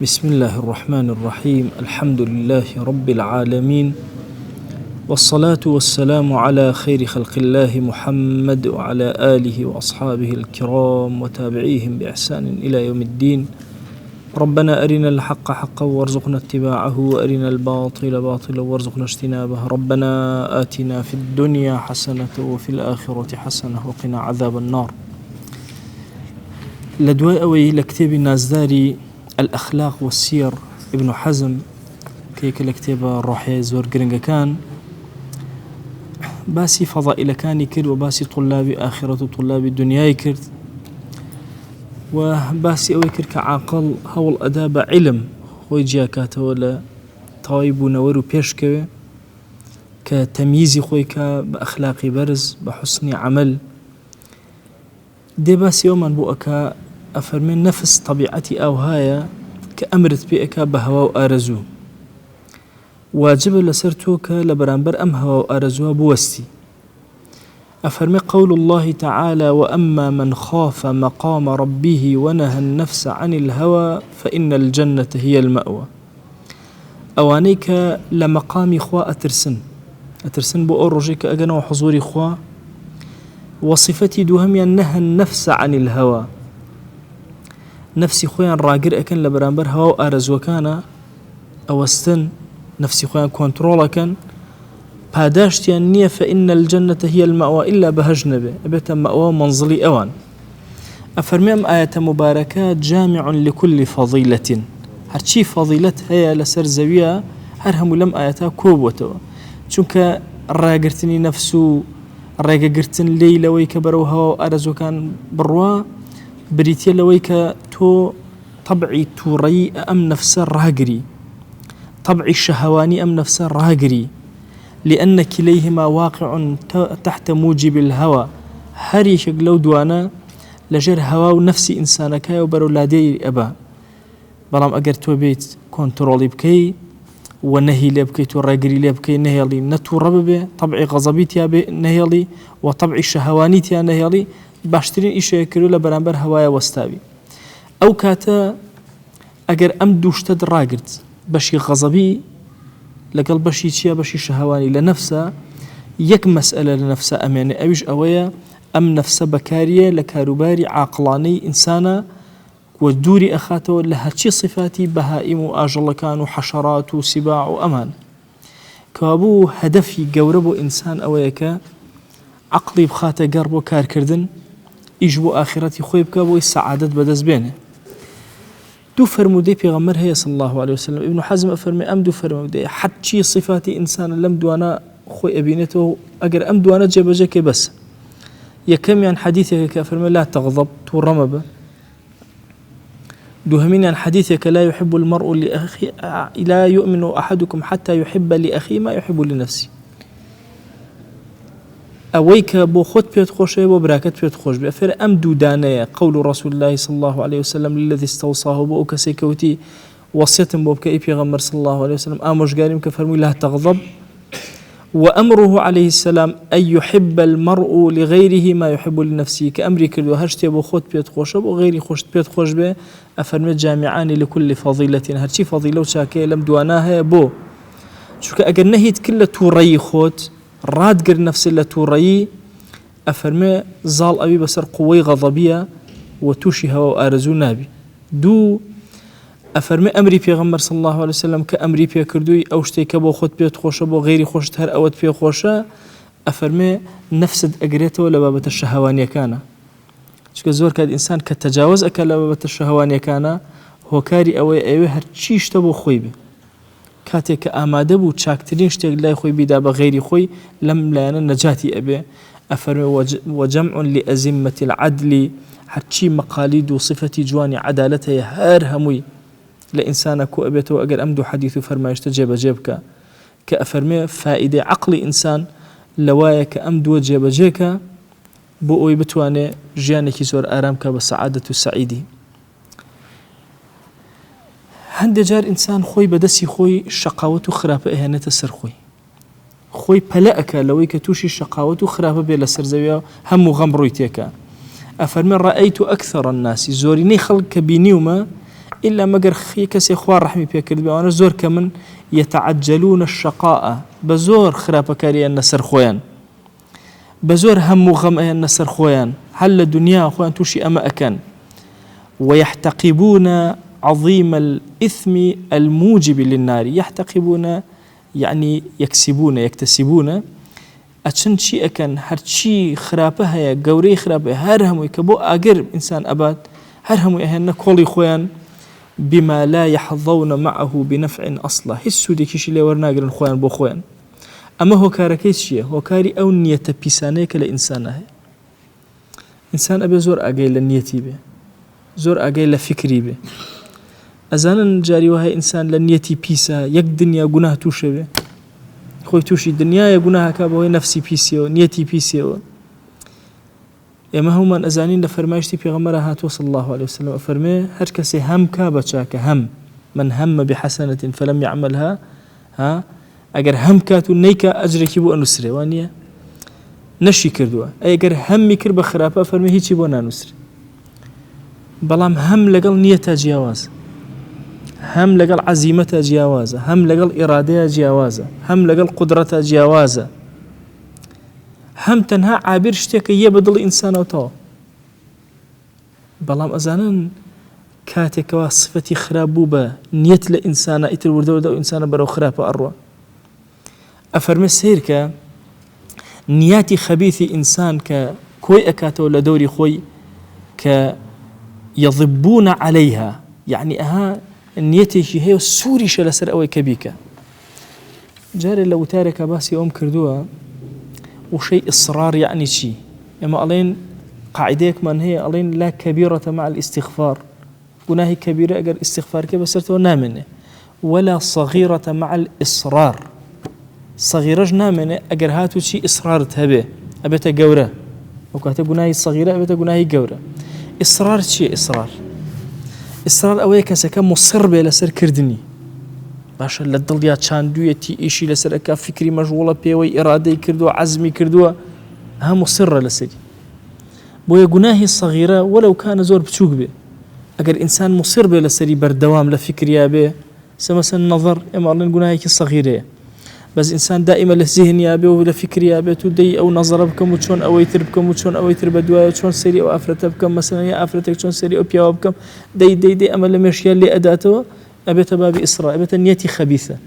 بسم الله الرحمن الرحيم. الحمد لله رب العالمين، والصلاة والسلام على خير خلق الله محمد وعلى آله وأصحابه الكرام وتابعيهم بإحسان إلى يوم الدين. ربنا أرنا الحق حقا وارزقنا اتباعه، وأرنا الباطل باطلا وارزقنا اجتنابه. ربنا آتنا في الدنيا حسنة وفي الآخرة حسنة وقنا عذاب النار. لدواء أوي لكتاب نازداري الأخلاق والسير ابن حزم كيك الكتاب الروحي زور قرنجا كان باسي فضائل كان كرد، وباسي طلاب آخرة طلاب الدنيا كرد، وباسي أوي كرد كعاقل هول أداب علم خوي كاتا ولا طايب ونور بيشكوي كتمييز خويك بأخلاق برز بحسن عمل. دي باسي يوما بؤكا أفرمين نفس طبيعتي أو هايا كأمرت بيئك بهوا وآرزو، واجب لسرتوك لبرانبر أم هوا وآرزو بوستي. أفرمي قول الله تعالى: وأما من خاف مقام ربه ونهى النفس عن الهوى فإن الجنة هي المأوى. أوانيك لمقام خوا أترسن بأورجيك أجنا وحضوري خوا، وصفتي دوهميا نهى النفس عن الهوى، نفسي خويا راقر أكن لبرانبر هوا وآرزو كان أوستن نفسي خويا كنترول أكن باداشتي النية فإن الجنة هي المأوى إلا بهجنبه أبيت مأوى منزلي أوان. أفرميم آية مباركات جامع لكل فضيلة، هرشي فضيلة هي لسر زوية هرهم لم آياتها كوبوتو چونك راقرتني نفسو راقرتن ليلة ويكبرو هوا وآرزو كان بروا بريتيا لويك تو طبعي توري أم نفس الراقري، طبعي الشهواني أم نفس الراقري، لأن كليهما واقع تحت موجب الهوى. هري شقلو دوانا لجر هوا ونفسي إنسانك وبرو لادي أبا بلام أقر تو بيت كنترولي بكي ونهي لبكي تو راقري لبكي نهيلي نتو رببه طبعي غضبيتيا نهيلي وطبعي الشهوانيتيا نهيلي باشترين إيش يكرو لبرانبر هوايا وستابي. أو كاتا أجر أم دوشتد راقرت بشي غضبي لقل بشي تشيا بشي شهواني لنفسه يك مسألة لنفسه أمانة أويش أويا أم نفسه بكارية لكاروباري عاقلاني إنسانا ودوري أخاته لهاتشي صفاتي بهائم وآجل كانوا حشرات وسباع وأمان كابو هدفي قوربو إنسان أويكا عقلي بخاته قربو كار كردن يجبو آخرتي خوي بكابو السعادة بدز بينه. دو فرمودي بيغمر هي صلى الله عليه وسلم. ابن حزم أفرمي أم دو فرمودي حتى صفاتي إنسان لم دوانا خوي أبينته أجر أم دوانا جبجك بس يكم عن حديثك كأفرمي لا تغضب تورمب دوهمين عن حديثك لا يحب المرء لأخي لا يؤمن أحدكم حتى يحب لأخي ما يحب لنفسه. أويك بو خود بيت خوش بو براكت بيت خوش بأفر أم دودانية قول رسول الله صلى الله عليه وسلم الذي استوصاه بو كسيكوتي وصية بو بكأي بيغمر صلى الله عليه وسلم آموش قارم كفرمي لا تغضب. وأمره عليه السلام أن يحب المرء لغيره ما يحب لنفسه كأمري كردو هرشتي بو خود بيت خوش بو غيري خوش بيت خوش بي أفرمي جامعان لكل فضيلة هرشي فضيلة وشاكي لم دواناها بو شوك أقر نهيت كل توري خود راد قر نفس اللي توري أفرمي زال أبي بسر قوي غضبية وتوشي هوا وآرزو نابي دو أفرمي أمري بيغمر صلى الله عليه وسلم كأمري بيكردوي أوشتي كبو خود بيت خوشة بو غيري خوش تهر أوت بي خوشة أفرمي نفسد أقريته لبابة الشهوانية كان شكا زور كاد إنسان كتجاوز أكا لبابة الشهوانية كان هو كاري أوي هرچيش تبو خويبه كاتك آماده بو تشاكترين شتيق لا يخوي بيدا بغير خوي لم لانا نجاتي أبي. أفرمي وجمع لأزمة العدل حتشي مقاليد وصفتي جواني عدالته هارهموي لإنسانك أبيته وأقل أمدو حديث فرمايش تجيب جيبك كأفرمي فائدة عقل إنسان لوايك أمدو جيب جيك بو بتواني جيانك زور آرامك بسعادة السعيدي. هند جار إنسان خوي بدسي خوي شقاوة خرافة إهانة السر خوي بلاءك لو يكتوشي شقاوة خرافة بلا سرزوية هم غمرويتك. أفرمي رأيت أكثر الناس زوريني خلق بينيوما إلا مقر كسي خوار رحمي بيكرد وأنا زور كمن يتعجلون الشقاء بزور خراب كاري النسر خويان بزور هم وغم النسر خويان هل الدنيا خويان توشي أما أكان ويحتقبون عظيم الإثم الموجب للنار يحتقبون يعني يكسبون يكتسبون أتشن شيء أكن هرشي خرابها يا جوري خرابها هرهم يكبو أجر إنسان أباد هرهم يهنا كل خوان بما لا يحظون معه بنفع أصلا هسوا ديكيش اللي ورناقر خوان بو خوان أما هو كاركيس شيء هو كاري أو نية بيسانيك لإنسانه إنسان أبي زور أجيل النيتي به زور أجيل فكري به أزانا جاري وهي إنسان لنيتي بيسا يك دنيا جناه توشبه خوي توشي الدنيا يا جناه كابه نفسي بيسيو نيتي بيسيو يما هو من أزانين لفرمايشتي في غمرها توصل الله عليه وسلم فرمي هركسي هم كابه شاك هم من هم بحسنة فلم يعملها ها أجر هم كاتو نيكا أجرك بو أنسري وانيا نشي كردوا أي أجر هم كرب خرابة فرمي هيك بو نانسري بلام هم لقل نية جواز هم لقل عزيمة جوازة هم لقل إرادة جوازة هم لقل قدرة جوازة هم تنها عابر شتيك يبدل إنسان وطو بلام أزانن كاتك وصفتي خرابوبة نيت لإنسان إتر وردو إنسان برو خرابة أروى أفرمي سيرك نياتي خبيث إنسان كوي أكاتو لدوري خوي يضبون عليها يعني أها النيتي شي هي سوري شلسر أوي كبيكة جاري لو تارك باسي أم كردوها وشيء إصرار يعني شي إما ألين قاعديك من هي ألين لا كبيرة مع الاستغفار وناهي كبيرة أجر استغفار كيف صرت ونامنه ولا صغيرة مع الإصرار صغيرة جنامنه أجر هاتو شي إصرار تهبه أبتا جورة وكاتب جناهي صغيرة أبتا جناهي جورة إصرار شي إصرار أوي كسكا مصر به لسر كردني باشا للدڵیا چاندوویەتی ئیشی لەسەرەکە فکری مەشغوڵە پێوەی ئێرادەی کردووە عەزمی کردووە هەموو سڕە لەسەری بۆیە گوناهی سەغیرە وەلەو کانە زۆر بچووک بێ ئەگەر ئینسان مصر بێ لەسەری بەردەوام لە فکریا بێ سەمەسەن نەظەر ئێمە ئەڵێن گوناهێکی سەغیرەیە بەس ئینسان دائیمە لە زیهنیا بێ و لە فکریا بێت و دەی ئەو نەظەرە بکەم و چۆن ئەوەی تر بکەم و چۆن ئەوەی تر بەدوایە چۆن سەری ئەو ئافرەتە بکەم مەسەلەن یا ئافرەتێک چۆن سەری ئەو پیاوە بکەم دەی ئەمە لە مێشیان لێ ئەداتەوە أبيت بابي إسراء أبيت نيتي خبيثة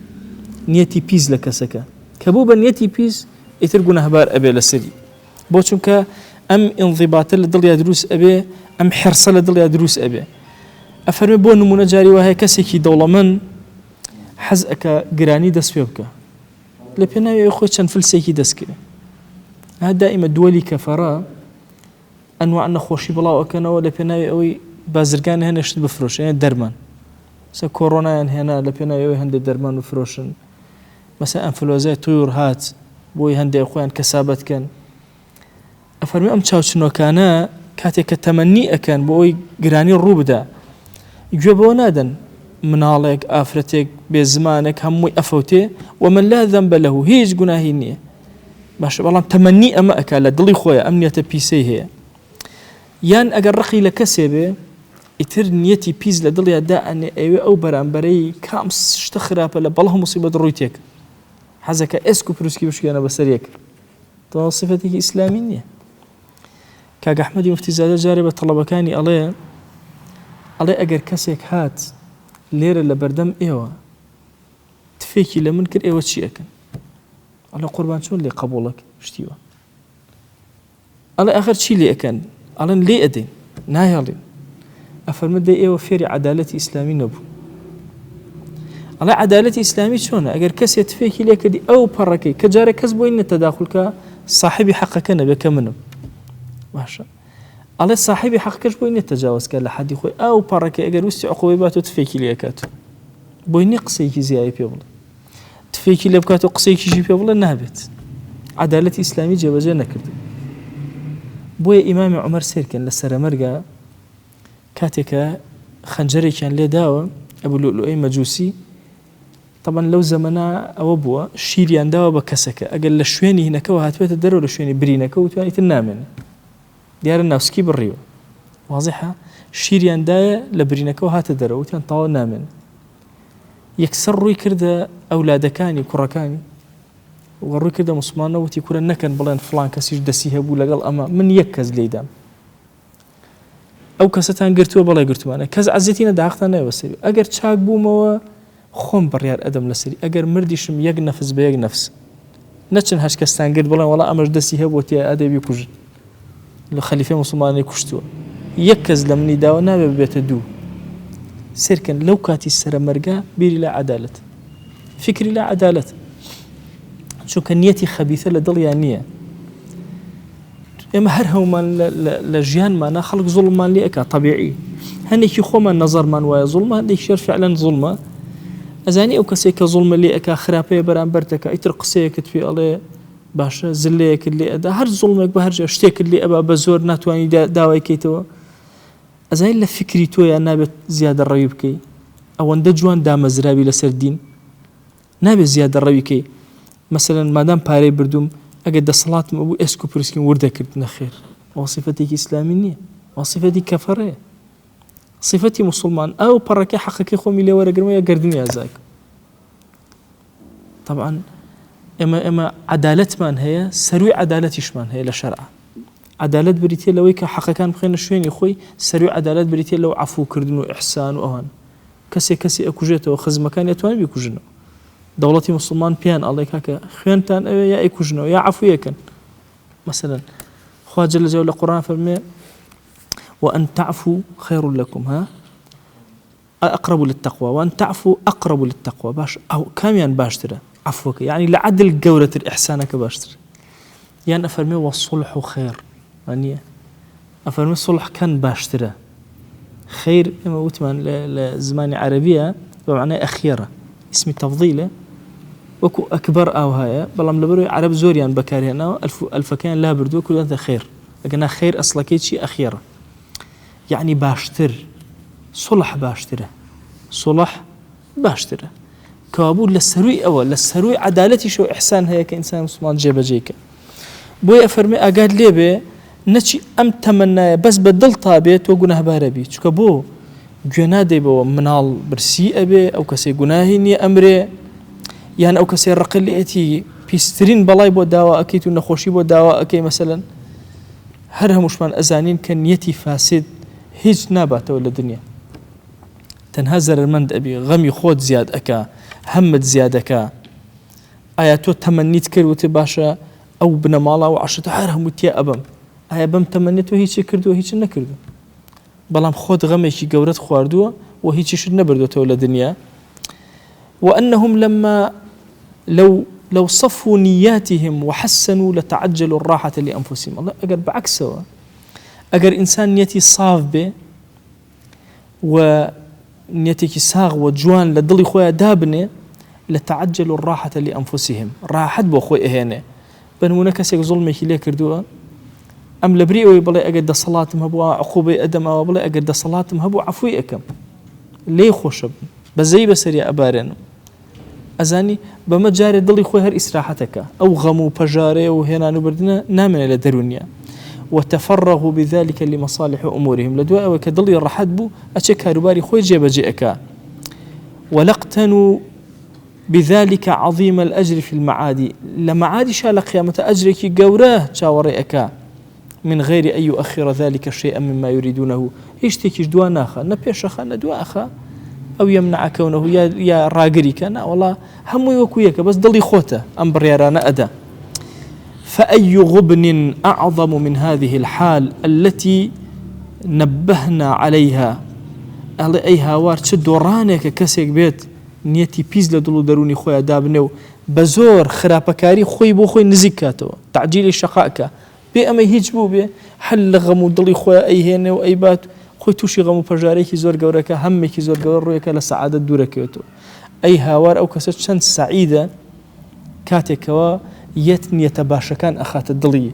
نيتي بيز لكسكا كبوبا نيتي بيز يترقون هبار أبي لسري بوشنك أم انضباط لدل يدروس أبي أم حرص لدل يدروس أبي أفرمي بون نمونا جاري وهي كسكي دولة من حزأك قراني دس فيبك لبنا يخوي شان فلسيكي دسكي هذا دائما دولي كفراء أنواع نخوشي بلا وكنا ولبنا يوي بازرقان هنا يشتد بفروش يعني درمان مثلا كورونا هنا لبنا يوي هندي درمان وفروشن مثلا انفلونزا طيور هات بوي هندي اخوان كسابت كان افرمي ام تشاوشنو كان كاتك تمني كان بوي جراني الروبدا يجيبوا نادن منالك افرتك بزمانك همي افوتي ومن لا ذنب له هيج جناهي نيه باش والله تمني اما اكل دلي خويا امنيه بيسي هي يان اگر رقي لكسبه يتر نيتي بيز لدليا دا أن أو برانبري كامس اشتخرابه لبالله مصيبة رويتك حزك اسكو بروسكي بشكي أنا بسريك طبعا صفتك إسلامية كاق أحمد مفتي زادة جاربة طلبة كاني عليه أجر كسيك هات ليرة لبردم إيوه تفيكي لمنكر إيوه تشي أكن على قربان شون اللي قبولك اشتيوه على آخر شي اللي أكن على ليه أدين نايالين أفرمدي إيه وفيري عدالة إسلامي نبو على عدالة إسلامي شون أجر كسيت فيك ليك دي أو بركي كجارة كسبوا إن التداخل كصاحبي حقك نبي كمنه ماشا على صاحبي حقك كسبوا إن التجاوز كان لحد يخوي أو بركي أجر وسع عقوبات تفيك ليكاتو بويني قصيك زي بيبل تفيك لي بكاتو قصيك شي بيبل نهبت عدالة إسلامي جوازنا نكرد بوي إمام عمر سيركن لسر مرقا كاتك خنجري كان لي داوة أبو لؤلؤي مجوسي طبعا لو زمنا أو أبوه شيريان داوة بكسكة أقل لشويني هناك وهاتويت الدرو لشويني برينك وتواني تنامن ديار الناس كي بالريو واضحة شیریان دایە لە برینەکەەوە هاتە دەرەوە وتیان تاوە نامێن یەکسەر ڕووی کردە ئەولادەکانی کوڕەکانی وڕووی کردە موسڵمانە وتی کورە نەکەن بڵێن فڵان کەسیش دەسی هەبوو لەگەڵ ئەمە من یەک کەس لێدام ئەو کەسەتان گرتووە بەڵێ گرتوانە کەس عەزیەتی نەداختان نایە بەسەری ئەگەر چاک بوومەوە خۆم بڕیار ئەدەم لەسەری ئەگەر مردیشم یەک نەفس بە یەک نەفس نەچن هەچ کەستان گرت بڵێن وەڵا ئەمەش دەسی هەبوو تێ ئەدەبی کوژن لە خەلیفەی موسڵمانەی کوشتووە یەک کەس لە منی داوە نابێ ببێتە دوو سێرکەن لەو کاتی سەرەمەرگا بیری لا عەدالەت فکری لا عەدالەت چونکە نیەتی خەبیثە لە دڵیان نییە ئێمە هەر هەومان لە ژیانمانە خەڵک زوڵممان لێ ئەکا طەبیعی هەندێکی خۆمان نەزەرمان وایە زوڵمە هەندێکی شەر فعلەن زوڵمە ئەزانی ئەو کەسێک کە زوڵمە لێ ئەکا خراپەیە بەرامبەر دەکا ئیتر قسەیەکت پێ ئەڵێ باشە زلەیەکت لێ ئەدا هەر زوڵمێک بە هەر جا شتێکت لێ ئەبا بە زۆر ناتوانی داوای بکەیتەوە ئەزانی لە فکری تۆیان نابێت زیادە ڕەوی بکەی ئەوەندە جوان دامەزراوی لەسەر دین نابێت زیادە ڕەوی بکەی مەسەلەن مادام پارەی بردوم ئەگەر دەسەڵاتم ئەبوو ئێسک و پرسکین وردەکرد نەخێر ئەوە صیفەتێکی ئیسلامی نییە ئەوە صیفەتی کەفەڕەیە صیفەتی موسڵمان ئەو پەڕەکەی حەقەکەی خۆمی لێ وەرەگرمەوە گەردنی ئازاک طبعا ئێمە عەدالەتمان هەیە سەروی عەدالەتیشمان هەیە لە شەرع عەدالەت بریتێ لەوەی کە حەقەکان بخێنە شوێنی خۆی سەروی عەدالەت بریتێ لەو عەفوکردن و ئیحسان و ئەوان کەسێ ئەکوژێتەوە خزمەکان ئەتوانن بیکوژنەوە دەوڵەتی موسڵمان پیان ئەڵێ کاکە خوێنتان ئەوێ یا ئەیکوژنەوە یا عەفویەکەن مثلا خوا جەل جەلالەهو لە قورئان فەرمێ وأن تعفوا خير لكم ها أقرب للتقوى وأن تعفوا أقرب للتقوى باش أو كاميان باشترة عفوك يعني لعدل جورة إحسانك باشترة يعني أفرمي والصلح خير يعني أفرمي الصلح كان باشترة خير إما وتمان لزمان عربية بمعنى أخيرة اسم تفضيله وكو أكبر أو هاي بلام لبرو عرب زوريان بكارينا الفكان لا بردو كل أنت خير لكن خير أصلا كيتشي أخيرة يعني باشتر صلح باشتره صلح باشتره كابول للسروي أول للسروي عدالتي شو إحسان هي كإنسان مسلمان جيب جيك بوي أفرمي أقاد ليبه نتشي أم تمنى بس بدل طابت وجناه باربي شو كبو جنادي بو منال برسي أبي أو كسي جناهيني أمري يعني أو كسي رقل لئتي بيسترين بلاي بو دواء أكيد ونخوشي بو دواء أكيد مثلا هرها مش من أزانين كان يتي فاسد هیچ ناباتەوە لە دنیا تەنها زەرمەند ئەبی غەمی خۆت زیاد ئەکا هەمت زیاد ئەکا ئایا تۆ تەمەنیت کردوتێ باشە ئەو بنەماڵە و عەشەتە هەر هەموو تێ ئەبەم ئایا بەم تەمەنیت تۆ هیچی کردووە هیچ نەکردو بەڵام خۆت غەمێکی گەورەت خواردووە و هیچیشت نەبردوێتەوە لە دنیا وأنهم لما لو صفوا نياتهم وحسنوا لتعجلوا الراحة لأنفسهم الله أقر بعكسه أجر إنسان نيتي صاف به ونيتي ساغ وجوان لضل خويا دابنه لتعجلوا الراحة لأنفسهم راحت بو خوي هنا بنمونا كسيك ظلمي كي ليه كردوها أم لبريئوي بلا أجد صلاة مهبوا عقوبة أدم أو بلا أجد صلاة مهبوا عفوي أكم ليه خوشب بزي بسريع أبارن أزاني بمجاري ضل خوي هر إسراحتك أو غمو بجاري وهنا نبردنا نامنا لدرونيا وتفرغوا بذلك لمصالح أمورهم لدواء وكدل الرحد بو أشك هرباري خوي جيب جئك ولقتنوا بذلك عظيم الأجر في المعادي لمعادي شال قيامة أجرك قوراه شاورئك من غير أن يؤخر ذلك شيئا مما يريدونه يشتكي دوان آخر نبيش أخا ندواء أخا أو يمنع كونه يا راقريك أنا والله هم يوكويك بس ضلي خوته أمبر يرانا أدا فأي غبن أعظم من هذه الحال التي نبهنا عليها أي هاوار تشدورانك كسيك بيت نيتي بيز لدلو دروني خويا دابنو بزور خرابكاري خوي بو خوي نزيكاتو تعجيل الشقاءك بي أما يهجبو بي حل غمو دلي خويا أي هنا وأي بات خوي توشي غمو بجاريكي زور قورك همكي زور قورويك لسعادة دوركيوتو أي هاوار أو كسات شان سعيدة كاتكوا يتنية باشكان أخات الدلي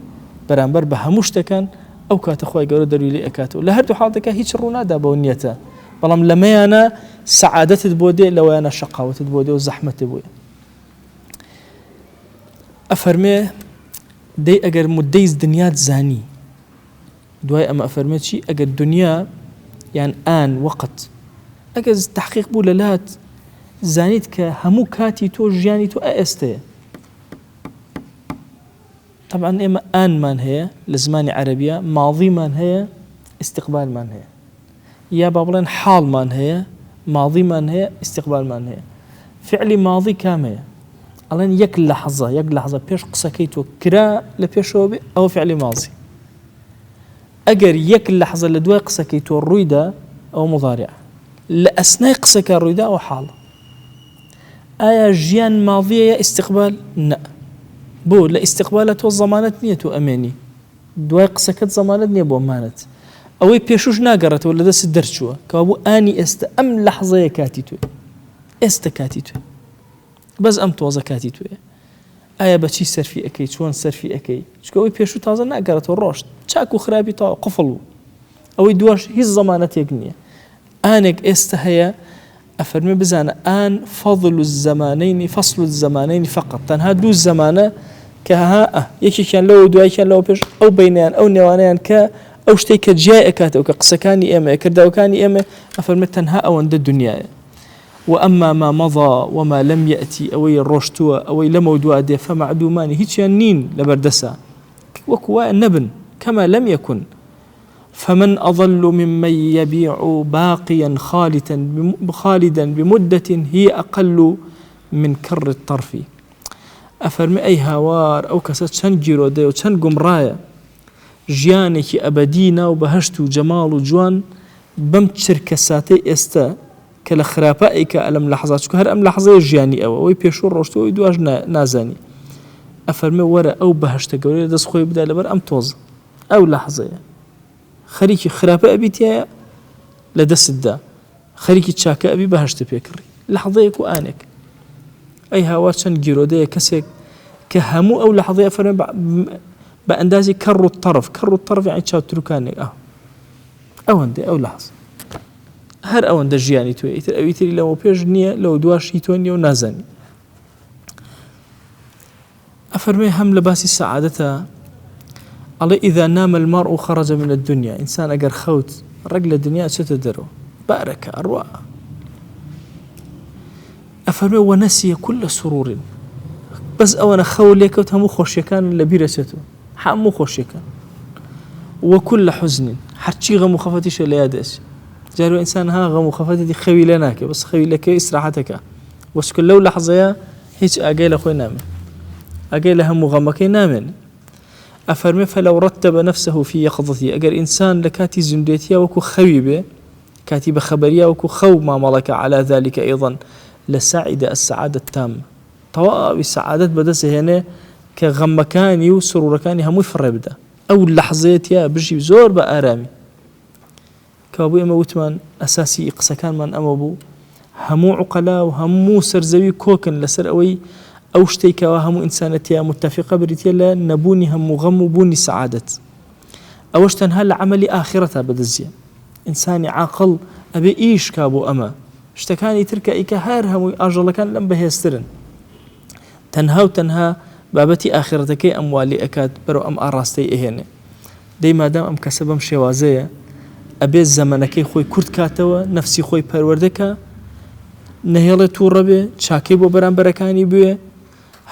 برانبر بهموشتكان أو كاتخوي قورو دروي لي أكاتو لهردو حالتك هيش الرونا دابو نيتا بلام لما أنا سعادة تبودي لو أنا شقاوة تبودي وزحمة تبودي أفرمي دي أجر مديز دنيات زاني دواي أما أفرمي شي أجر دنيا يعني آن وقت أجز تحقيق بولالات زانيت كهمو كاتي تو جياني تو أستي. طبعا إما آن من هي لزمان عربية، ماضي من هي، استقبال من هي، يا بابلين حال من هي، ماضي من هي، استقبال من هي. فعل ماضي كامل الان يك لحظة بيش قسكيتو كرا لبيشوبي أو فعل ماضي. أجر يك اللحظة لدواء قسكيتو الرويدة أو مضارع لأثناء قسك الرويدة أو حال. آية جيان ماضية يا استقبال لا بو لاستقبالات والضمانات نيتو أماني دواء قسكت ضمانات نيبو أمانت أو بيشوش ناقرت ولا دس الدرشوا كابو آني أم لحظة كاتيتو كاتيتو بس أم توزا كاتيتو آية بچی سرفی اکی چون سرفی اکی چکوی پیشو تازه نگرت و رشد چاکو خرابی تا قفلو اوی دوش هیچ زمانت یکنیه آنك استهيا أفرمي بزانا آن فصل الزمانين فقط تنها دو الزمانة كها يكي كان لو دواي كان لو بيش أو بينيان أو نوانيان أو شتيك جاء كاتو كقسكاني إما كرداوكاني إما أفرمي تنها أو عند الدنيا. وأما ما مضى وما لم يأتي أوي الرشتوى أوي لمودوا دي فمعدومان هيك ينين لبردسا وكوا النبن كما لم يكن. فمن أضل ممن يبيع باقيا خالدا بمدة هي أقل من كر الطرف. أفرمي أي هوار أو كسات شن جيرو دي وشن قمرايا جيانك أبدينا وبهشت جمال جوان بمتشركة ساتي استا كلا خرافائك ألم لحظات كهر أم لحظة جياني أو ويبيشور رشتو ويدواج نازاني. أفرمي ورا أو بهشت قولي دس خوي بدأ لبر أم توز أو لحظة خريكي خرافة أبيتيا لدس الدا خريكي تشاكا أبي بهشت بيكري لحظة يكو آنك أي هواشن جيرودية كسيك كهمو أو لحظة أفرمي بأندازي كروا الطرف يعني تشاو تركانك أو عندي أو لحظة هر أوان دجياني توي إثر أبيتري لو بيجنيه لو دواش يتوني ونازني. أفرمي هم لباسي سعادتها الله إذا نام المرء خرج من الدنيا إنسان أجر خوت رجل الدنيا ستدرو بارك أروع. أفرمي ونسي كل سرور بس أنا خولك وتهمو خوشيكان اللي بيرسته حمو خوشيكان وكل حزن حرشي غم خفتش اللي يدش جارو إنسان ها غم وخفتي خوي لناك بس خوي لك إسراحتك وشكل لو لحظة هيك أجيل أخوي نام أجيل هم غمك نامن. أفرمي فلو رتب نفسه في يقظتي أجر إنسان لكاتي زنديتيا وكو خويبه كاتب خبريا وكو خو ما ملك على ذلك أيضا لسعد السعادة التامة. طوائب السعادة بدس هنا كغمكاني وسروركاني هم يفربدا أو اللحظات يا بجي زور بآرامي كابو إما وتمان أساسي قسكان من أمبو همو عقلا وهمو سرزوي كوكن لسر أوي أو شتيكا وهمو إنسانتيا متفقة بريتيا لا نبوني همو غمو بوني سعادة أوشتن هل عملي آخرتها بدزيا إنساني عاقل أبي إيش كابو أما اشتكاني تركا إيكا هار همو أجل كان لم بهيسترن تنها بابتي آخرتك أموالي أكاد برو أم أراستي إهني دي ما دام أم كسبم شوازية أبي الزمنكي خوي كرت كاتوا نفسي خوي پروردكا نهيلة توربي شاكي بو بران بركاني بيه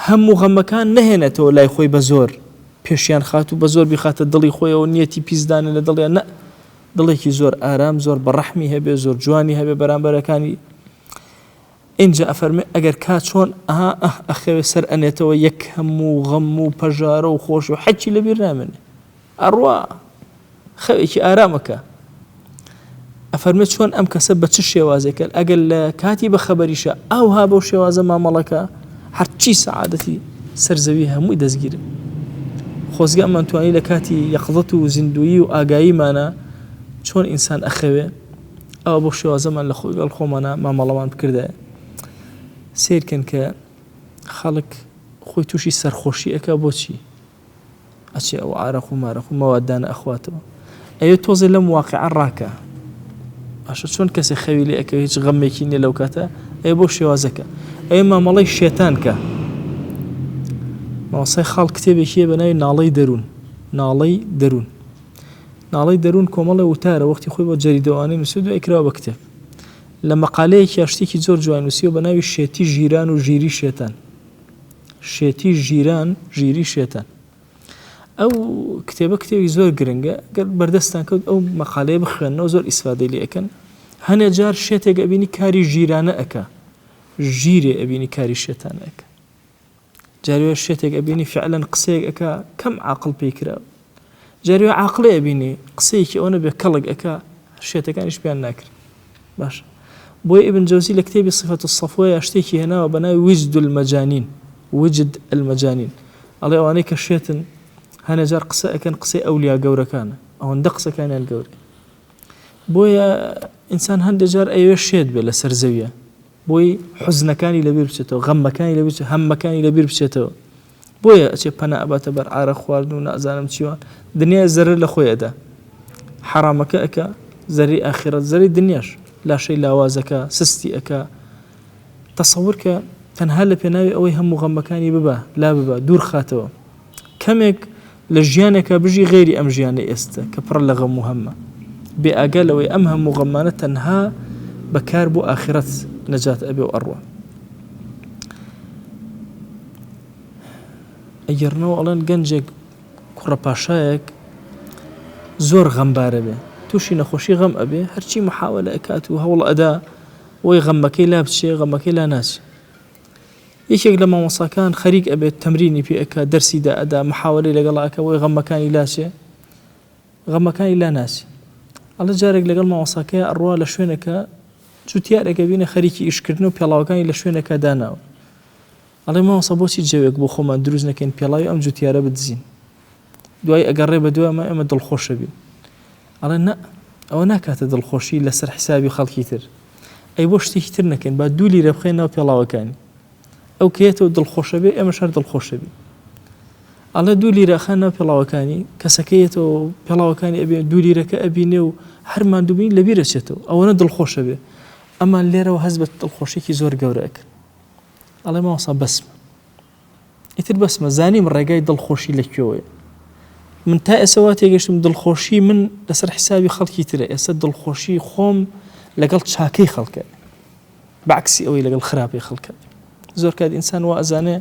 هم غمكان نهنتو لاي خوي بزور بيشيان خاتو بزور بخات الدلي خوي ونيتي بيزدان لدلي نا دلي كي زور آرام زور برحمي هبي زور جواني هبي بران بركاني إنجا أفرمي أجر كاتشون أخي سر أنيتو يك همو غمو بجارو وخوش وحكي لبرنامن أروا خويكي آرامك أفرميت شون أم كسبت الشوازك الأقل كاتب خبريشا أو هابو شوازة ما ملكا حرشي سعادتي سرزويها مو دزجير خوزقا من تواني لكاتي يقظته زندوي وآقاي مانا شون إنسان أخوي أو أبو شوازة من لخو مانا ما ملمان بكرده سير كان كخلق خوي توشي سرخوشي أكا بوشي أشي أو عارخو مارخو موادانا أخواته أيو توزي لم واقع راكا عشان شون كسي خويلي أكا هيج غميكيني لو كاتا أي بو شوازكا أي ما مالي الشيطانكا ما وصي خال كتابي كي بناي نالي درون ناڵی دەروون کۆمەڵی وتارە وەختی خۆی بۆ جەریدەوانی نووسید و ئەیکراوە بە کتێب لە مەقالەیەکی شتێکی زۆر جوان نووسیوە بە ناوی شێتی ژیران و ژیری شێتان شێتی ژیران ژیری شێتان ئەو کتێبە کتێبی زۆر گرنگە گەر بەردەستان کەوت ئەو مەقالەیە بخوێنەوە زۆر ئیسفادەی لێ ئەکەن هەنێ جار شێتێک ئەبینی کاری ژیرانە ئەکا ژیرێ ئەبینی کاری شێتانە ئەکا جاروێ شێتێک ئەبینی فعلەن قسەیەک ئەکا کەم عاقڵ پێی کراوە جاروێ عاقڵێ ئەبینی قسەیەکی ئەوە بێ کەڵک ئەکا شێتەکانیش پیان ناکرێت باش بۆی ئیبن جەوزی لە کتێبی صفەت الصەفوەیە شتێکی هێناوە بە ناوی وجد المەجانین وجد المەجانین ئەڵێ ئەوانەی کە شێتن هەنێ جار قسە ئەکەن قسەی ئەولیا گەورەکانە ئەوەندە قسەکانیان گەورە بۆیە ئینسان هەندێک جار ئەوێ شێت بێ لەسەر زەویە بۆی حوزنەکانی لەبیر بچێتەوە غەمەکانی لەبیر بچێت هەمەکانی لەبیر بچێتەوە بۆیە ئەچێ پەنا ئەباتە بەر ئارە خواردن و نازانم چیوان دنیا زەرر لە خۆیەدا حرامەکە ئەکا زەری ئاخرەت زەری دنیاش لاشەی لاوازەکە سستی ئەکا تەسەوور کە تەنها لە پێناوی ئەوەی هەموو غەمەکانی ببە لا ببە دوور خاتەوە کەمێک لە ژیانێکە بژی غێری ئەم ژیانە ئێستا کە پڕ لە غەم و هەمە بێ ئاگا لەوەی ئەم هەموو غەمانە تەنها بەکار بۆ ئاخرەت نەجات ئەبێ و ئەڕوە ئەگەرنەوە ئەڵێن گەنجێک کوڕە پاشایەک زۆر غەمبارە بێ تووشی نەخۆشی غەم ئەبێ هەرچی محاولە ئەکات و هەوڵ ئەدا وەی غەمەکەی لا بچێ غەمەکەی لا ناچێ یەکێک لە مامۆساکان خەریک ئەبێت تەمرینی پێ ئەکا دەرسیدا ئەدا محاولەی لەگەڵ ئەکا وەی غەمەکانی لاچێ غەمەکانی لا ناچێ ئەڵە جارێک لەگەڵ مامۆساکەیە ئەڕوا لە شوێنەکە جوتیارێکە بینە خەریکی ئیشکردن و پێڵاوەکانی لە شوێنەکە داناوە ئەڵێ مامۆسا بۆچی جەوێک بۆ خۆمان دروست نەکەین پێڵاوی ئەم جوتیارە بدزین دوای ئەگەڕێ بە دوای ئێمە دڵخۆشە بین ئەڵێ نە ئەوە ناکاتە دڵخۆشی لەسەر حسابی خەڵکی تر ئەی بۆ شتێکی تر نەکەین با دوو لیرە بخەین ناو پێڵاوەکانی ئەو کێتەوە دڵخۆشە بێ ئێمە شار دڵخۆشە بین ئەڵێ دوو لیرە خان ناو پێڵاوەکانی کەسەکەیەتەوە پێڵاوەکانی ئەبێ دوو لیرەکە ئەبینێ و هەرمان دووبین لەبیرە چێتەوە ئەوەنە دڵخۆشە بێ ئەمان لێرەوە هەز بە دڵخۆشێکی زۆر گەورەکە ئەڵێ ماوەسا بەسمە ئیتر بەسمە زانیم ڕێگای دڵخۆشی لەکوێوەیە من تا ئێسەوا تێگەشتم دڵخۆشی من لەسەر حسابی خەڵکی ترە ئێستا دڵخۆشی خۆم لەگەڵ چاکەی خەڵکە بەعکسی ئەوەی لەگەڵ خراپەی خەڵکە زۆر کات ئینسان وا ئەزانێ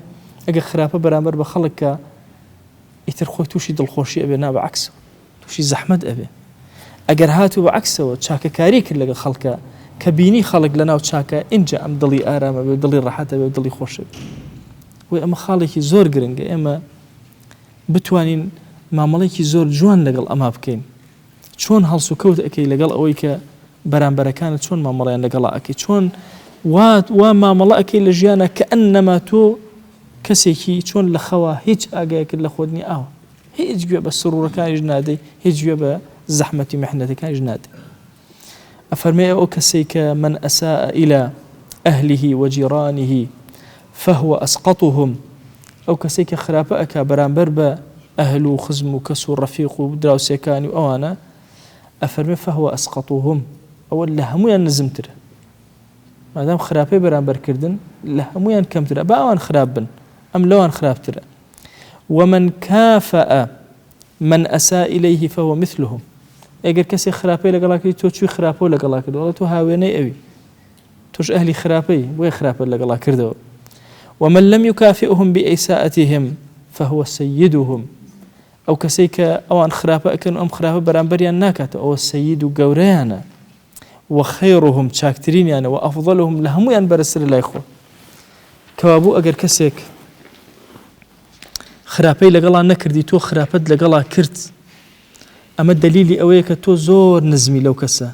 ئەگەر خراپە بەرامبەر بە خەڵکە ئیتر خۆی تووشی دڵخۆشی ئەبێ نا بەعکسەوە تووشی زەحمەت ئەبێ ئەگەر هاتوو بەعکسەوە چاکەکاری کرد لەگەڵ خەڵکە کە بینی خەڵک لەناو چاکە ئینجا ئەم دڵی ئارامە بێ دڵی ڕەحەتە بێ دڵی خۆشە بێ وی ئەمە خاڵێکی زۆر گرنگە ئێمە بتوانین مامەڵێکی زۆر جوان لەگەڵ ئەما بکەین چۆن هەڵس و کەوت ئەەکەی لەگەڵ ئەوەی کە بەرامبەرەکانت چۆن مامەڵیان لەگەڵا ئەەکەی چۆن وا مامەڵە ئەەکەی لە ژیانە کە ئەنەما تۆ کەسێکی چۆن لە خەوە هیچ ئاگایەکرد لە خۆدنی ئاوە هیچ گوێ بە سروورەکانیش نادەی هیچ گوێ بە زەحمەتی محنەتەکانیش نادەی ئەفەرمێ ئەو کەسەی کە من ئەساء إلى أهله وجيرانه فهو أسقطهم ئەو کەسەی کە خراپە ئەکا بەرامبەر بە ئەهل و خزم و کەس و ڕەفیق و دراوسێکانی و ئەوانە ئەفەرمێ فهو أسقطهم ئەوە لە هەمویان نزمترە مادام خراپەی بەرامبەرکردن لە هەمویان کەمترە با ئەوان خراپ بن ئەم لەوان خراپترە ومن كافأ من أساء إليه فهو مثلهم ئەگەر کەسێک خراپەی لەگەڵا کردی تۆ چووی خراپە و لەگەڵا کردەوە تۆ هاوێنەی ئەوی تۆش ئەهلی خراپەی بۆیە خراپە لەگەڵا کردەوە ومن لم يكافئهم بإساءتهم فهو سيدهم ئەو کەسەی کە ئەوان خراپە ئەکەن و ئەم خراپە بەرامبەریان ناکاتەوە ئەوە سەید و گەورەیانە وخيرهم چاکترینیانە و ئەفضلهم لە هەمویان بەرزتر لای خۆ کەوابوو ئەگەر کەسێک خراپەی لەگەڵا نەکردی تۆ خراپەت لەگەڵا کرد ئەمە دلیلی ئەوەیە کە تۆ زۆر نزمی لەو کەسە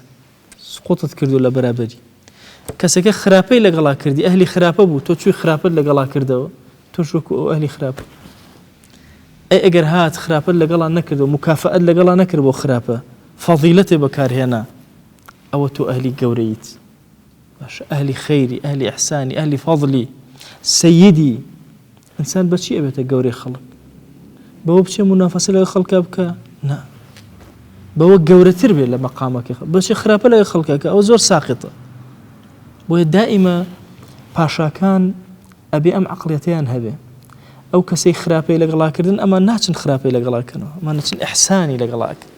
سقوتت کردو لە بەرابەری کەسەکە خراپەی لەگەڵا کردی ئەهلی خراپە بوو تۆ چووی خراپەت لەگەڵا کردەوە تۆش وەکو ئەو ئەهلی خراپە ئەگەر هات خراپەت لەگەڵا نەکردەوە مکافەت لەگەڵا نەکرد بۆ خراپە فەضیلەتێ بەکارهێنا ئەوە تۆ ئەهلی گەورەیت باش ئەهلی خەیری ئەهلی ئیحسانی ئەهلی فەضلی سەیدی ئینسان بەچی ئەبێتە گەورەی خەڵک بەوە بچێ منافەسە لەگەڵ خەڵکا بکە نا بەوە گەورەتر بێت لە مەقامەکەی بەچی خراپە لەگەڵ خەڵکەکە ئەوە زۆر ساقطە بۆیە دائیمە پاشاکان ئەبێ ئەم عەقڵیەتیان هەبێ ئەو کەسەی خراپەی لەگەڵاکردن ئەمان ناچن خراپەی لەگەڵاکەنەوە ئەمان ناچن ئیحسانی لەگەڵاکەن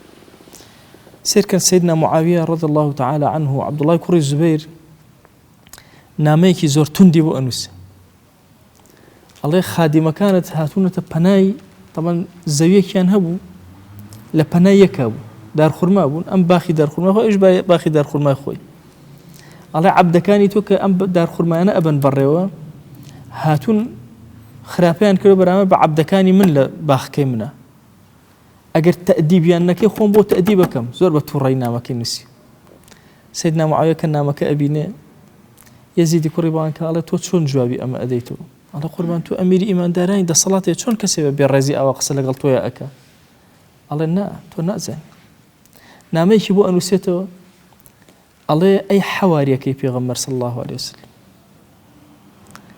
سير كان سيدنا معاوية رضي الله تعالى عنه عبد الله كوري الزبير ناميكي زور تندي بو أنوس الله خادمة كانت هاتونة بناي طبعا الزاوية كان هبو لبناي يكابو دار خرما بون أم باخي دار خرما هو إيش باخي دار خرما خوي الله عبد كاني توك أم دار خرما أنا أبن بريوا هاتون خرابيان كلو برامج بعبد كاني من لا باخ كمنا أجر تأديب أنك يخون بو تأديبكم زور بتورينا ما كنسي سيدنا معاوية كنا ما كأبينا يزيد قربان قال تو شلون جوابي أما أديته على قربان تو أمير إيمان دارين ده صلاة شلون كسب بالرزي أو قصة لقلتو يا أكا الله نا تو نازل نامي يبو أنوسيته الله أي حواري كي بيغمر صلى الله عليه وسلم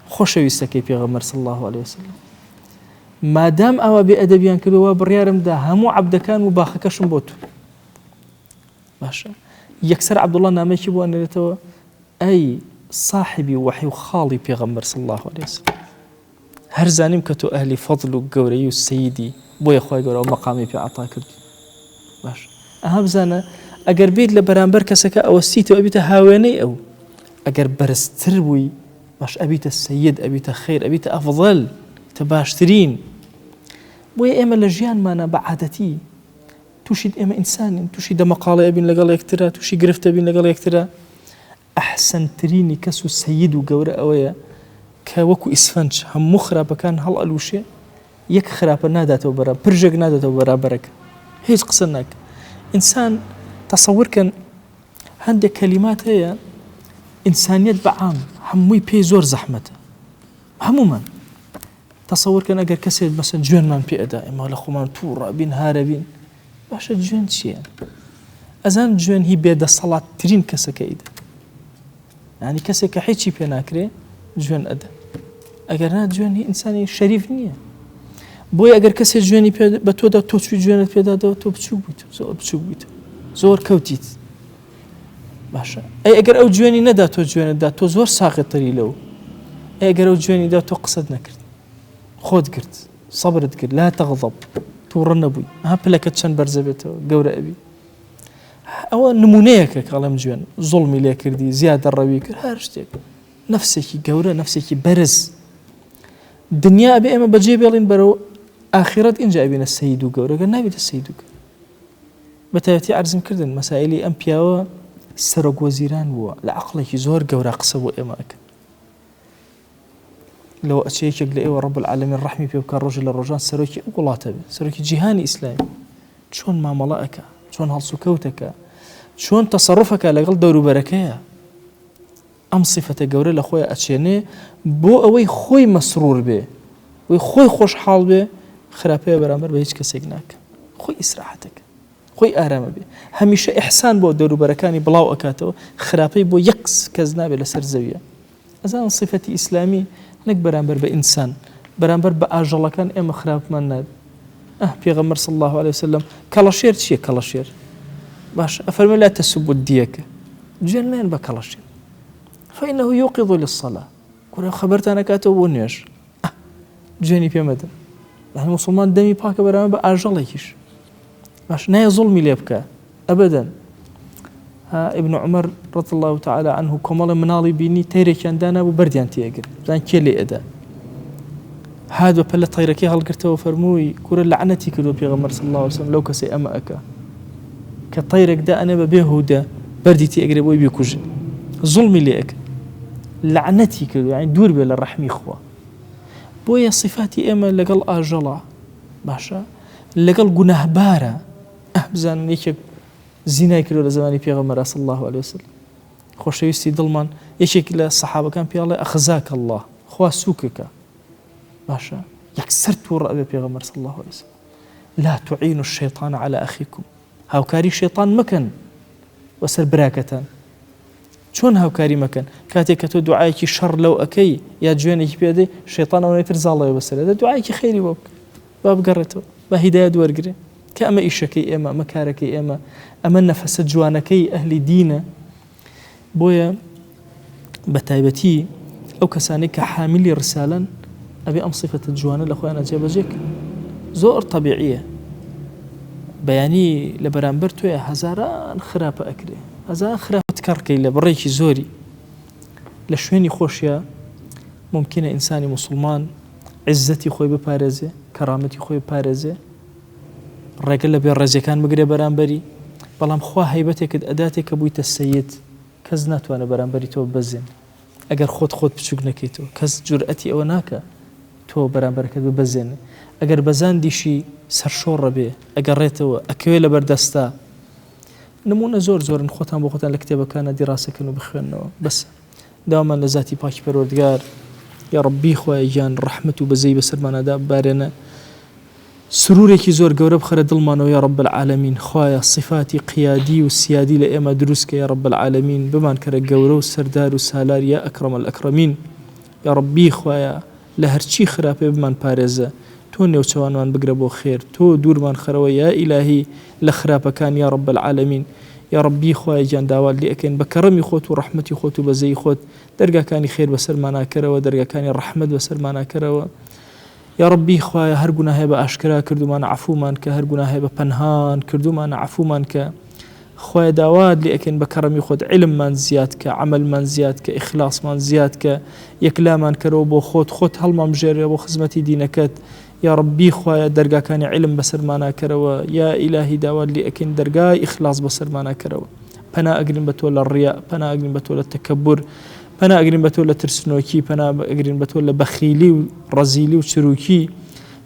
خوش ويستكي بيغمر صلى الله عليه وسلم ما دام أو بأدبيان كلوا بريارم ده همو عبد كان وباخكشم بوتو باشا يكسر عبد الله نامي يبو أنوسيته أي صاحبي وحي وخالي بيغمر صلى الله عليه وسلم هرزانيم كتو أهلي فضل وقوري والسيدي بويا خوي قوري ومقامي في عطا كرد باش أهم زانا أقر بيت لبرانبر كسكا أو السيتو أبيت هاواني أو أقر برستروي باش أبيت السيد أبيت خير أبيت أفضل تباشترين بويا إما لجيان مانا بعادتي توشيد إما إنسان توشيد مقالة أبين لقال يكترا توشي قرفت أبين لقال يكترا أحسن تريني كسو السيد وقورة أويا كوكو إسفنش هم مخرب كان هل ألوشي يك خراب نادته برا برجق نادته برا برك هيج قصناك إنسان تصور كان عندك كلمات هي إنسانية بعام هموي بي زور زحمته هموما تصور كان أجر كسر مثلا جوان من بي أداء ما لخومان تورا بين هاربين باش جوان شيء أزان جوان هي بيد الصلاة ترين كسكيد يعني كسك حيشي بيناكري جوان أدا أجر نا جوان هي إنساني شريف نية بوي أجر كسر جواني بتودا توشي جوان بيدا دو تو بتشوبيت زور كوتيت باشا أي أجر أو جواني ندا تو جوان دا تو زور ساقط طري له أي أجر أو جواني دا تو قصد نكرت خود كرت صبرت كرت لا تغضب تورنا بوي ها بلاكتشان برزبته جورا أبي أو نمونيك كلام جوان ظلمي ليه كردي زيادة الرويك هارشتك نفسك جورا نفسك برز الدنيا أبي أما بجيب يلين برو آخرة إن جاء بين السيد وجورا قال نبي السيد بتأتي عرزم كردن مسائلي أمبياوا سرق وزيران لعقلك زور جورا قصبوا إماك لو أشيك لإيه ورب العالمين الرحمي بيبكى الرجل الرجال سروكي أقولاته سروكي جهاني إسلامي شون ما ملائكة شون هالسكوتك شون تصرفك لقل دور بركة أم صفة جورا لأخويا أشيني بو أوي خوي مسرور به وخوي خوش حال به خرابيه برامر بهيج كسيجناك خوي إسراحتك خوي آرام به هميشه إحسان بو دور بركاني بلاو أكاتو خرابي بو يكس كزنابه لسر زوية أزان صفة إسلامي نك برامبر بإنسان برامبر بأجل كان إما خراب من ناد بيغمر صلى الله عليه وسلم كلاشير شيء كلاشير باش أفرمي لا تسبوا الديك جنين بكلاشير فإنه يوقظ للصلاة كل خبرت أنا كاتب ونيش جاني في مدن يعني مسلمان دمي باك برامبر بأجل يكش باش نا ظلمي ليبكى أبدا ابن عمر رضي الله تعالى عنه كمال منالي بيني تيري كان دانا وبرديان تيجر زين كلي أدا هذا بلا طيركي هالقرته وفرموي كور لعنتي كلو بيغمر صلى الله عليه وسلم لو كسي أما أكا كطيرك دا أنا ببيهودا بردي تيجر بوي بيكوج ظلمي ليك لعنتي كلو يعني دور بلا الرحمي خوا بويا صفاتي أما لقل آجلا باشا لقل جناه بارا أحبزان يشك زنا كلو لزماني بيغمر صلى الله عليه وسلم خوش يستي ظلمان يشك الصحابة كان بيالله أخزاك الله خوا سوكك باشا يكسرت ورأى بيغمر صلى الله عليه وسلم لا تعينوا الشيطان على أخيكم هاوكاري الشيطان مكان وسر براكتان شون هاوكاري مكان كاتك تو دعائك شر لو أكي يا جوانك بيدي الشيطان أو نيترز الله يبسل هذا دعائك خيري باب قرته بهداية ورقري كأما إيشكي إما مكاركي إما أما نفس جوانكي أهل دينا بويا بتايبتي أو كسانك حاملي رسالا أبي أم صفة الجوانة لأخوة أنا جاب جيك زور طبيعية بەیانی لە بەرامبەر تۆیە هەزاران خراپە ئەکرێ هەزاران خراپەت کارکەی لە بڕێکی زۆری لە شوێنی خۆشیە ممکنە ئینسانی موسڵمان عزەتی خۆی بپارێزێ کەرامەتی خۆی بپارێزێ ڕێگە لە بێ ڕێزیەکان بگرێ بەرامبەری بەڵام خوا هەیبەتێکت ئەداتێک کە بوویتە سەید کەس ناتوانە بەرامبەری تۆ ببەزێن ئەگەر خۆت بچووک نەکەیتەوە کەس جورئەتی ئەوە ناکە تۆ بەرامبەرەکەت ببەزێنێ ئەگەر بەزاندیشی سەرشۆڕە بێ ئەگەڕێتەوە ئەکەوێ لە بەردەستا نمونە زۆرن خۆتان بۆ خۆتان لە کتێبەکانە دیڕاسەکەن و بخوێنەوە بەس داوامان لە ذاتی پاکی پەروەردگار یا ڕەبی خوای گیان ڕەحمەت و بەزەی بەسەرمانەدا ببارێنە سرورێکی زۆر گەورە بخەرە دڵمانەوە یا رب العالمین خوایە صفاتی قیادی و سیادی لە ئێمە دروستکە یا رب العالمین بمان کەرە گەورە و سەردار و سالار یا ئەکرەم الئەکرەمین یا ربی خوایە لە هەرچی خراپێ بمان پارێزە تۆ نێوچەوانمان بگرە بۆ خێر تۆ دوورمان خەرەوە یا ئیلاهی لە خراپەکان یا رب العالمین یا ربی خوای گیان داوات لێ ئەکەین بە کەڕەمی خۆت و ڕەحمەتی خۆت و بەزەی خۆت دەرگاکانی خێر بەسەرماناکەرەوە دەرگاکانی ڕەحمەت بەسەرماناکەرەوە یا ربی خوایە هەر گوناهێ بە ئاشکرا کردومانە عەفومان کە هەر گوناهێ بە پەنهان کردومانە عەفومان کە خوایە داوات لێ ئەکەین بە کەڕەمی خۆت علممان زیاد کە عەمەلمان زیاد کە ئیخلاسمان زیاد کە یەکلامان کەرەوە بۆ خۆت هەڵمان بژێرێ بۆ خزمەتی دینەکەت یا ربی خوایە دەرگاکانی علم بەسەرماناکەرەوە یا ئیلاهی داوات لێ ئەکەین دەرگای ئیخلاس بەسەرماناکەرەوە پەنا ئەگرین بە تۆ لە ڕیا پەنا ئەگرین بە تۆ لە تەکەبور پەنا ئەگرین بە تۆ لە ترسنۆکی پەنا ئەگرین بە تۆ لە بەخیلی و ڕەزیلی و چروکی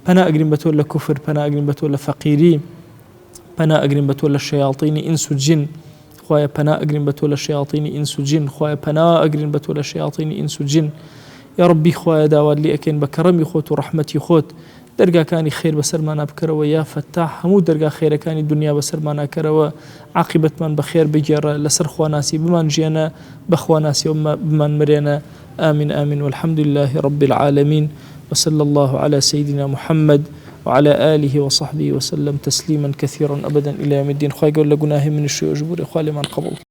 پەنا ئەگرین بە تۆ لە کوفر پەنا ئەگرین بە تۆ لە فەقیری پەنا ئەگرین بە تۆ لە شەیاطینی ئینس و جین خوایە پەنا ئەگرین بە تۆ لە شەیاطینی ئینس و جین خوایە پەنا ئەگرین بە تۆ لە شەیاطینی ئینس و جین یا ربی خوایە داوات لێ ئەکەین بە کەڕەمی خۆت و ڕەحمەتی خۆت دەرگاکانی خێر بەسەرمانە بکەرەوە یا فەتاح هەموو دەرگا خێرەکانی دنیا بەسەرماناکەرەوە عاقبەتمان بەخێر بگێڕە لەسەر خواناسی بمان ژیانە بە خواناسی بمان مرێنە آمين آمين والحمد لله رب العالمين وصلى الله على سيدنا محمد وعلى آله وصحبه وسلم تسليما كثيرا أبدا إلى يوم الدين خواهي قول لقناه من الشيء أجبور إخوالي من قبل